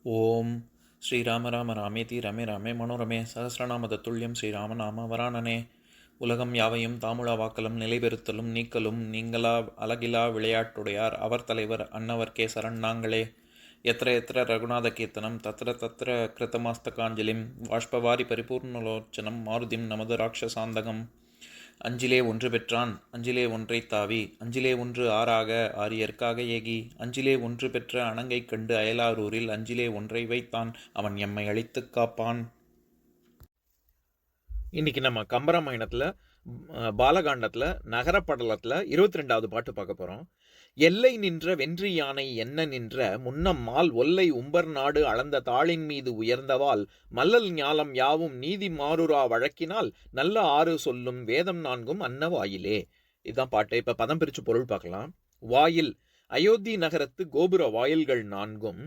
ஓம் ஸ்ரீராம ராம ராமேதி ரமே ராமே மனோரமே சகசிரநாம தத்துல்யம் ஸ்ரீராம நாம வராணனே. உலகம் யாவையும் தாமுழா வாக்கலும் நிலைபெறுத்தலும் நீக்கலும் நீங்களா அழகிலா விளையாட்டுடையார் அவர் தலைவர் அன்னவர் சரண் நாங்களே. எத்திர எத்திர ரகுநாத கீர்த்தனம் தத்திர தத்திர கிருத்தமாஸ்தகாஞ்சலிம் வாஷ்பவாரி பரிபூர்ணலோச்சனம் மாருதிம் நமது ராட்சசாந்தகம். அஞ்சிலே ஒன்று பெற்றான் அஞ்சிலே ஒன்றை தாவி அஞ்சிலே ஒன்று ஆறாக ஆரியர்க்காக ஏகி அஞ்சிலே ஒன்று பெற்ற அணங்கை கண்டு அயலாரூரில் அஞ்சிலே ஒன்றை வைத்தான் அவன் எம்மை அழித்துக் காப்பான். இன்னைக்கு நம்ம கம்பராமாயணத்தில் பாலகாண்டத்தில் நகரப்படலத்தில் 22வது பாட்டு பார்க்க போகிறோம். எல்லை நின்ற வென்றி யானை என்ன நின்ற முன்னம் மால் ஒல்லை உம்பர் நாடு அளந்த தாளின் மீது உயர்ந்தவால் மல்லல் ஞாலம் யாவும் நீதி மாறுரா வழக்கினால் நல்ல ஆறு சொல்லும் வேதம் நான்கும் அன்ன வாயிலே. இதுதான் பாட்டு. இப்போ பதம் பிரித்து பொருள் பார்க்கலாம். வாயில் அயோத்தி நகரத்து கோபுர வாயில்கள் நான்கும்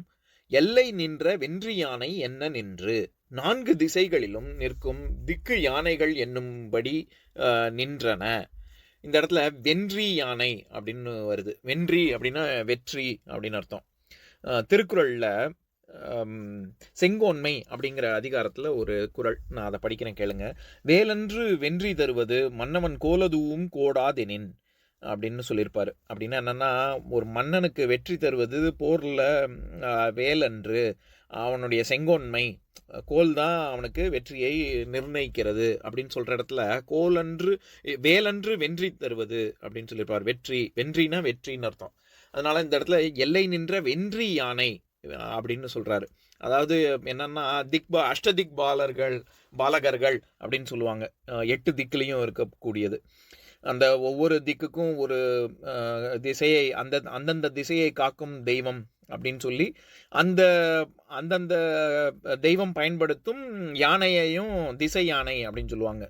எல்லை நின்ற வென்றி யானை என்ன நின்று, 4 திசைகளிலும் நிற்கும் திக்கு யானைகள் என்னும்படி நின்றன. இந்த இடத்துல வென்றி யானை அப்படின்னு வருது. வென்றி அப்படின்னா வெற்றி அப்படின்னு அர்த்தம். திருக்குறளில் செங்கோன்மை அப்படிங்கிற அதிகாரத்தில் ஒரு குறள், நான் அதை படிக்கிறேன் கேளுங்க. வேலன்று வென்றி தருவது மன்னவன் கோலதுவும் கோடாதெனின் அப்படின்னு சொல்லியிருப்பார். அப்படின்னா என்னென்னா, ஒரு மன்னனுக்கு வெற்றி தருவது போரில் வேலன்று, அவனுடைய செங்கோன்மை கோல் தான் அவனுக்கு வெற்றியை நிர்ணயிக்கிறது அப்படின்னு சொல்கிற இடத்துல கோலன்று வேலன்று வென்றி தருவது அப்படின்னு சொல்லியிருப்பார். வென்றினா வெற்றின்னு அர்த்தம். அதனால் இந்த இடத்துல எல்லை நின்ற வென்றி யானை அப்படின்னு சொல்கிறாரு. அதாவது என்னன்னா, அஷ்டதிக் பாலகர்கள் அப்படின்னு சொல்லுவாங்க. 8 திக்குலையும் இருக்கக்கூடியது. அந்த ஒவ்வொரு திக்குக்கும் ஒரு திசையை அந்தந்த திசையை காக்கும் தெய்வம் அப்படின்னு சொல்லி அந்தந்த தெய்வம் பயன்படுத்தும் யானையையும் திசை யானை அப்படின்னு சொல்லுவாங்க.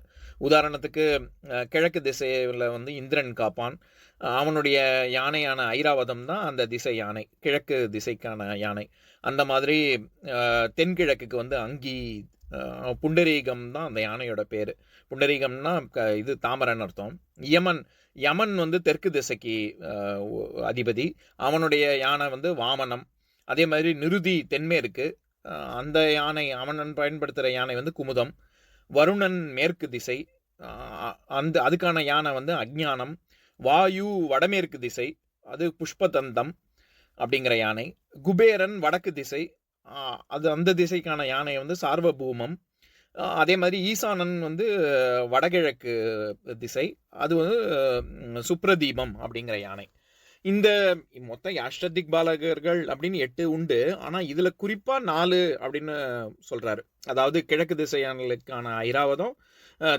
உதாரணத்துக்கு கிழக்கு திசையில் இந்திரன் காப்பான். அவனுடைய யானையான ஐராவதம் தான் அந்த திசை யானை, கிழக்கு திசைக்கான யானை. அந்த மாதிரி தென்கிழக்குக்கு அங்கி புண்டரீகம் தான் அந்த யானையோட பேர். புண்டரீகம்னா இது தாமரன் அர்த்தம். யமன் தெற்கு திசைக்கு அதிபதி, அவனுடைய யானை வாமனம். அதே மாதிரி நிருதி தென்மேற்கு, அந்த யானை அவனன் பயன்படுத்துகிற யானை குமுதம். வருணன் மேற்கு திசை, அதுக்கான யானை அஜ்ஞானம். வாயு வடமேற்கு திசை, அது புஷ்பதந்தம் அப்படிங்கிற யானை. குபேரன் வடக்கு திசை, அந்த திசைக்கான யானை சார்வபூமம். அதே மாதிரி ஈசானன் வடகிழக்கு திசை, அது சுப்ரதீபம் அப்படிங்கிற யானை. இந்த மொத்தம் அஷ்டதிக் பாலகர்கள் அப்படின்னு 8 உண்டு. ஆனால் இதில் குறிப்பாக 4 அப்படின்னு சொல்கிறாரு. அதாவது கிழக்கு திசையானலுக்கான ஐராவதம்,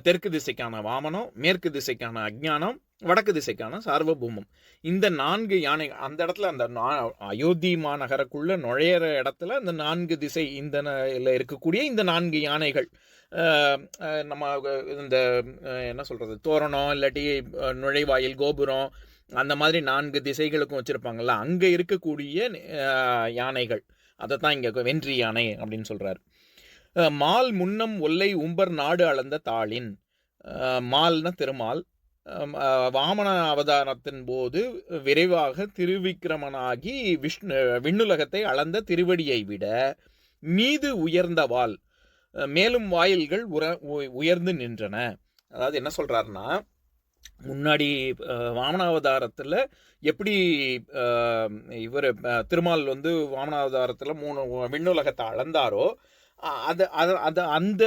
தெற்கு திசைக்கான வாமனம், மேற்கு திசைக்கான அஜ்ஞானம், வடக்கு திசைக்கான சார்வபூமம். இந்த 4 யானை அந்த இடத்துல அந்த அயோத்தி மாநகருக்குள்ள நுழையிற இடத்துல இந்த 4 திசை இந்த இருக்கக்கூடிய இந்த 4 யானைகள் நம்ம இந்த என்ன சொல்றது, தோரணம் இல்லாட்டி நுழைவாயில் கோபுரம் அந்த மாதிரி 4 திசைகளுக்கும் வச்சிருப்பாங்கல்ல, அங்க இருக்கக்கூடிய யானைகள் அதைத்தான் இங்க வென்றி யானை அப்படின்னு சொல்றாரு. மால் முன்னம் ஒல்லை உம்பர் நாடு அளந்த தாளின், மால்னா திருமால், வாமன அவதாரத்தின் போது விரைவாக திருவிக்கிரமனாகி விண்ணுலகத்தை அளந்த திருவடியை விட மீது உயர்ந்தவாள் மேலும் வாயில்கள் உயர்ந்து நின்றன. அதாவது என்ன சொல்றாருன்னா, முன்னாடி வாமனாவதாரத்தில் எப்படி இவர் திருமால் வாமனாவதாரத்தில் 3 விண்ணுலகத்தை அளந்தாரோ, அந்த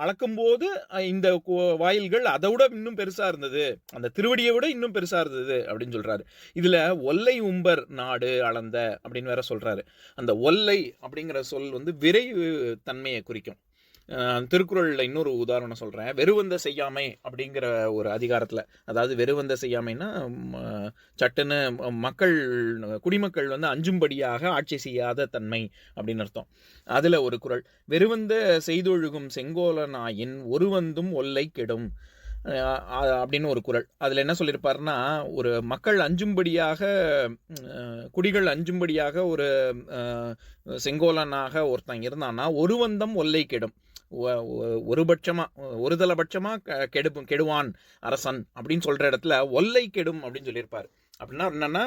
அளக்கும்போது இந்த வாயில்கள் அதை விட இன்னும் பெருசா இருந்தது, அந்த திருவடியை விட இன்னும் பெருசா இருந்தது அப்படின்னு சொல்றாரு. இதுல ஒல்லை உம்பர் நாடு அளந்த அப்படின்னு வேற சொல்றாரு. அந்த ஒல்லை அப்படிங்கிற சொல் விரைவு தன்மையை குறிக்கும். திருக்குறளில் இன்னொரு உதாரணம் சொல்கிறேன். வெறுவந்த செய்யாமை அப்படிங்கிற ஒரு அதிகாரத்தில், அதாவது வெறுவந்த செய்யாமைன்னா சட்டுன்னு குடிமக்கள் அஞ்சும்படியாக ஆட்சி செய்யாத தன்மை அப்படின்னு அர்த்தம். அதில் ஒரு குறள், வெறுவந்த செய்தொழுகும் செங்கோலனாயின் ஒருவந்தும் ஒல்லை கெடும் அப்படின்னு ஒரு குறள். அதில் என்ன சொல்லியிருப்பாருன்னா, ஒரு மக்கள் அஞ்சும்படியாக, குடிகள் அஞ்சும்படியாக ஒரு செங்கோலனாக ஒருத்தன் இருந்தான்னா ஒருவந்தம் ஒல்லை கெடும், ஒருதலைபட்சமாக கெடுவான் அரசன் அப்படின்னு சொல்கிற இடத்துல ஒல்லை கெடும் அப்படின்னு சொல்லியிருப்பார். அப்படின்னா என்னன்னா,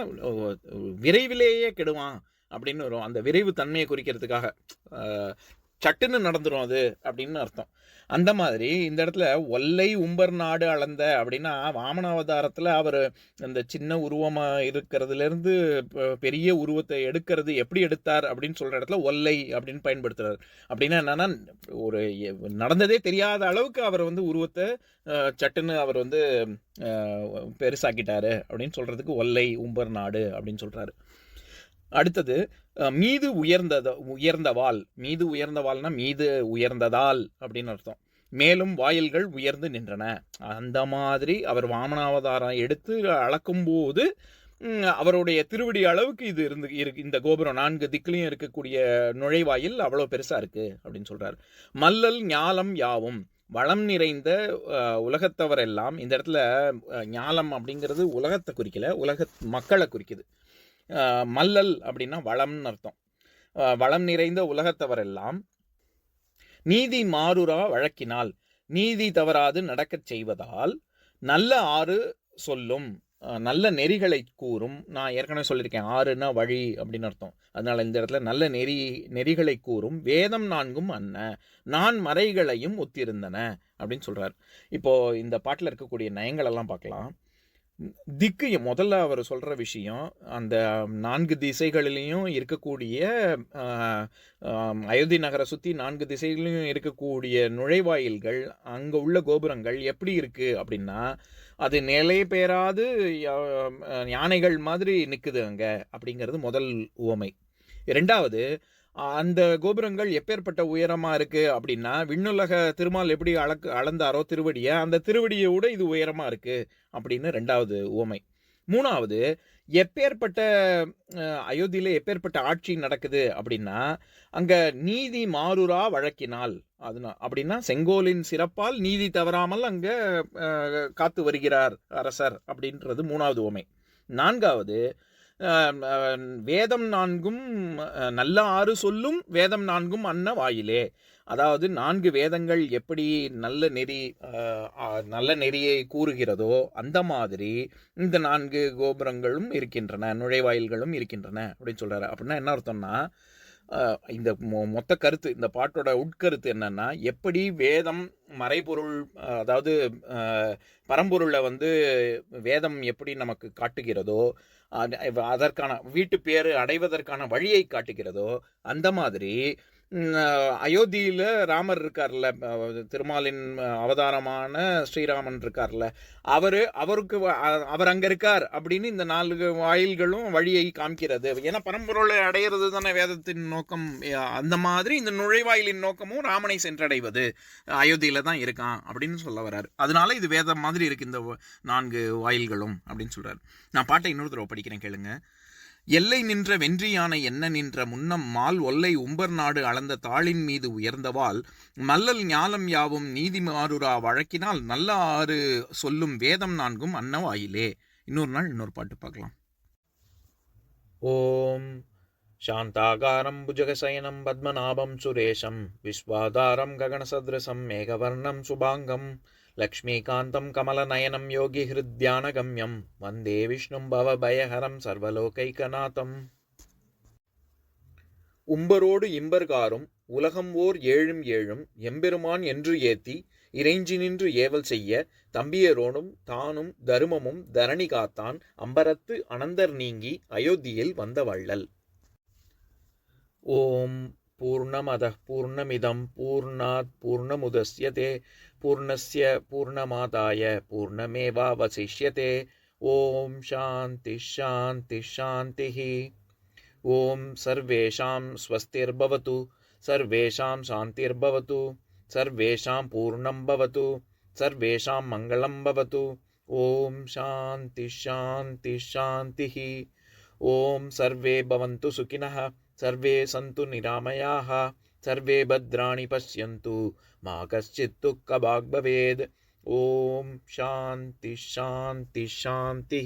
விரைவிலேயே கெடுவான் அப்படின்னு வரும். அந்த விரைவு தன்மையை குறிக்கிறதுக்காக சட்டுன்னு நடந்துரும் அது அப்படின்னு அர்த்தம். அந்த மாதிரி இந்த இடத்துல ஒல்லை உம்பர் நாடு அளந்த அப்படின்னா வாமனாவதாரத்தில் அவர் அந்த சின்ன உருவமாக இருக்கிறதுலேருந்து பெரிய உருவத்தை எடுக்கிறது எப்படி எடுத்தார் அப்படின்னு சொல்கிற இடத்துல ஒல்லை அப்படின்னு பயன்படுத்துகிறார். அப்படின்னா என்னன்னா ஒரு நடந்ததே தெரியாத அளவுக்கு அவர் வந்து உருவத்தை சட்டுன்னு அவர் வந்து பெருசாக்கிட்டாரு அப்படின்னு சொல்கிறதுக்கு ஒல்லை உம்பர் நாடு அப்படின்னு சொல்கிறாரு. அடுத்தது மீது உயர்ந்தவாள். மீது உயர்ந்தவாள்னா மீது உயர்ந்ததால் அப்படின்னு அர்த்தம். மேலும் வாயில்கள் உயர்ந்து நின்றன. அந்த மாதிரி அவர் வாமனாவதாரம் எடுத்து அளக்கும்போது அவருடைய திருவடி அளவுக்கு இது இருக்கு. இந்த கோபுரம் 4 திக்கிலையும் இருக்கக்கூடிய நுழைவாயில் அவ்வளோ பெருசாக இருக்குது அப்படின்னு சொல்கிறார். மல்லல் ஞாலம் யாவும். வளம் நிறைந்த உலகத்தவரெல்லாம். இந்த இடத்துல ஞாலம் அப்படிங்கிறது உலகத்தை குறிக்கல, மக்களை குறிக்குது. மல்லல் அப்படின்னா வளம்னு அர்த்தம். வளம் நிறைந்த உலகத்தவரெல்லாம் நீதி மாறுரா வழக்கினால், நீதி தவறாது நடக்கச் செய்வதால், நல்ல ஆறு சொல்லும், நல்ல நெறிகளை கூறும். நான் ஏற்கனவே சொல்லியிருக்கேன், ஆறுனா வழி அப்படின்னு அர்த்தம். அதனால இந்த இடத்துல நல்ல நெறிகளை கூறும் வேதம் 4 அன்ன, நான் மறைகளையும் ஒத்திருந்தன அப்படின்னு சொல்றார். இப்போ இந்த பாட்டில் இருக்கக்கூடிய நயங்களெல்லாம் பார்க்கலாம். திக்கு முதல்ல அவர் சொல்கிற விஷயம், அந்த 4 திசைகளிலையும் இருக்கக்கூடிய அயோத்தி நகரை சுற்றி 4 திசைகளிலும் இருக்கக்கூடிய நுழைவாயில்கள், அங்கே உள்ள கோபுரங்கள் எப்படி இருக்குது அப்படின்னா அது நிலை பெறாது யானைகள் மாதிரி நிற்குது அங்கே அப்படிங்கிறது முதல் உவமை. இரண்டாவது, அந்த கோபுரங்கள் எப்பேற்பட்ட உயரமாக இருக்குது அப்படின்னா விண்ணுலக திருமால் எப்படி அளந்தாரோ திருவடியை, அந்த திருவடியோட இது உயரமாக இருக்குது அப்படின்னு 2வது உவமை. 3வது, எப்பேற்பட்ட அயோத்தியில் எப்பேற்பட்ட ஆட்சி நடக்குது அப்படின்னா அங்கே நீதி மாறுரா வழக்கினால், அப்படின்னா செங்கோலின் சிறப்பால் நீதி தவறாமல் அங்கே காத்து வருகிறார் அரசர் அப்படின்றது 3வது உவமை. 4வது, வேதம் 4 நல்ல ஆறு சொல்லும் வேதம் 4 அன்ன வாயிலே. அதாவது 4 வேதங்கள் எப்படி நல்ல நெறியை கூறுகிறதோ அந்த மாதிரி இந்த 4 கோபுரங்களும் இருக்கின்றன, நுழைவாயில்களும் இருக்கின்றன அப்படின்னு சொல்றாரு. அப்படின்னா என்ன அர்த்தம்னா இந்த மொத்த கருத்து, இந்த பாட்டோட உட்கருத்து என்னன்னா, எப்படி வேதம் மறைபொருள், அதாவது பரம்பொருளை வந்து வேதம் எப்படி நமக்கு காட்டுகிறதோ, அதற்கான வீட்டு பேரு அடைவதற்கான வழியை காட்டுகிறதோ, அந்த மாதிரி அயோத்தியில் ராமர் இருக்கார்ல, திருமாலின் அவதாரமான ஸ்ரீராமன் இருக்கார்ல, அவர் அங்கே இருக்கார் அப்படின்னு இந்த 4 வாயில்களும் வழியை காமிக்கிறது. ஏன்னா பரம்பொருளை அடையிறது தானே வேதத்தின் நோக்கம். அந்த மாதிரி இந்த நுழைவாயிலின் நோக்கமும் ராமனை சென்றடைவது, அயோத்தியில் தான் இருக்கான் அப்படின்னு சொல்ல வர்றாரு. அதனால இது வேதம் மாதிரி இருக்கு இந்த 4 வாயில்களும் அப்படின்னு சொல்றாரு. நான் பாட்டை இன்னொரு தடவை படிக்கிறேன், கேளுங்க. எல்லை நின்ற வென்றி யானை என்ன நின்ற முன்னம் மால் ஒல்லை உம்பர் நாடு அளந்த தாளின் மீது உயர்ந்தவாள், மல்லல் ஞாலம் யாவும் நீதி மாறுரா வழக்கினால், நல்ல ஆறு சொல்லும் வேதம் 4 அன்ன வாயிலே. இன்னொரு நாள் இன்னொரு பாட்டு பார்க்கலாம். ஓம் சாந்தாகாரம் புஜகசயனம் பத்மநாபம் சுரேஷம் விஸ்வாதாரம் ககனசத்ரசம் மேகவர்ணம் சுபாங்கம் லக்ஷ்மீகாந்தம் கமலநயனம் யோகி ஹிருத்யானகம்யம் வந்தே விஷ்ணும் பவபயஹரம் சர்வலோகைகநாதம். உம்பரோடு இம்பர்காரும் உலகம் ஓர் 7 எம்பெருமான் என்று ஏத்தி இறைஞ்சி நின்று ஏவல் செய்ய தம்பியரோடும் தானும் தருமமும் தரணி காத்தான் அம்பரத்து அனந்தர் நீங்கி அயோத்தியில் வந்த வள்ளல். ஓம் பூர்ணமதః பூர்ணமிதம் பூர்ணாத் பூர்ணமுதஸ்யதே பூர்ணஸ்ய பூர்ணமாதாய பூர்ணமேவாவசிஷ்யதே. ஓம் சாந்தி சாந்தி சாந்திஹ. ஓம் சர்வேஷாம் ஸ்வஸ்திர்பவது, சர்வேஷாம் சாந்திர்பவது, சர்வேஷாம் பூர்ணம் பவது, சர்வேஷாம் மங்களம் பவது. ஓம் சாந்தி சாந்தி சாந்திஹ. ஓம் சர்வே பவந்து சுகினஹ, सर्वे सन्तु निरामयाः, सर्वे भद्राणि पश्यन्तु, मा कश्चित् दुःखभाग् भवेत्. ओम शांति शांति शांति।